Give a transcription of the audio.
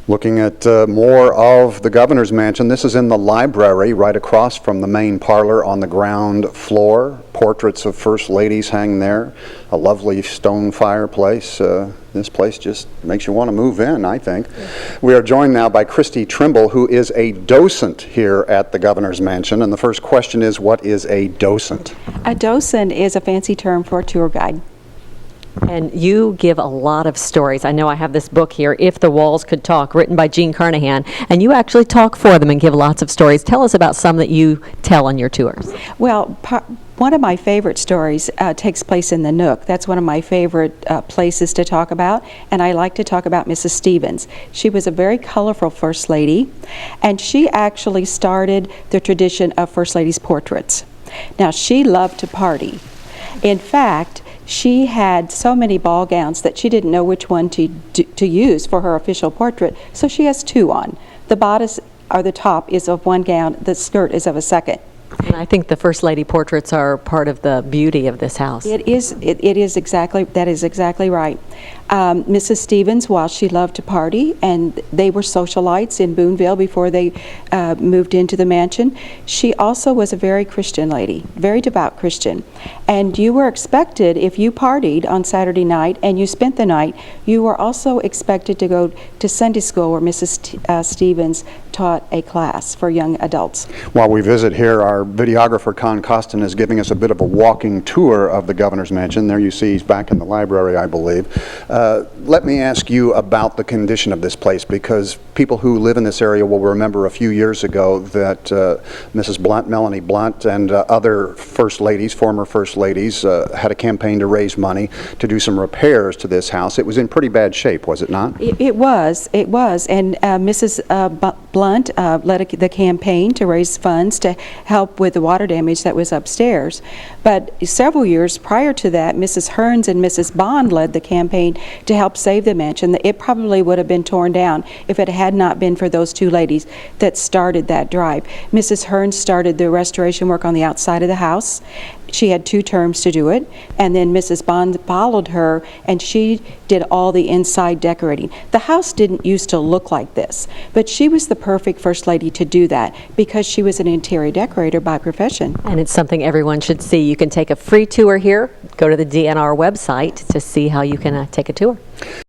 Looking at more of the governor's mansion. This is in the library right across from the main parlor on the ground floor. Portraits of first ladies hang there. A lovely stone fireplace. This place just makes you want to move in, I think. We are joined now by Christy Trimble, who is a docent here at the governor's mansion. And the first question is, what is a docent? A docent is a fancy term for a tour guide. And you give a lot of stories. I know I have this book here, If the Walls Could Talk, written by Gene Carnahan, and you actually talk for them and give lots of stories. Tell us about some that you tell on your tours. Well, one of my favorite stories takes place in the Nook. That's one of my favorite places to talk about, and I like to talk about Mrs. Stevens. She was a very colorful First Lady, and she actually started the tradition of First Ladies' portraits. Now, she loved to party. In fact, she had so many ball gowns that she didn't know which one to use for her official portrait, so she has two on. The bodice or the top is of one gown, the skirt is of a second. And I think the First Lady portraits are part of the beauty of this house. It is exactly, that is exactly right. Mrs. Stevens, while she loved to party, and they were socialites in Boonville before they moved into the mansion, she also was a very Christian lady, very devout Christian. And you were expected, if you partied on Saturday night and you spent the night, you were also expected to go to Sunday school where Mrs. Stevens taught a class for young adults. While we visit here, our videographer Con Costin is giving us a bit of a walking tour of the governor's mansion. There you see he's back in the library, I believe. Let me ask you about the condition of this place, because people who live in this area will remember a few years ago that Mrs. Blunt, Melanie Blunt, and other First Ladies, former First Ladies, had a campaign to raise money to do some repairs to this house. It was in pretty bad shape, was it not? It was, and Mrs. Blunt led the campaign to raise funds to help with the water damage that was upstairs. But several years prior to that, Mrs. Hearns and Mrs. Bond led the campaign to help save the mansion. It probably would have been torn down if it had not been for those two ladies that started that drive. Mrs. Hearns started the restoration work on the outside of the house. She had 2 terms to do it, and then Mrs. Bond followed her, and she did all the inside decorating. The house didn't used to look like this, but she was the perfect First Lady to do that because she was an interior decorator by profession. And it's something everyone should see. You can take a free tour here. Go to the DNR website to see how you can take a tour.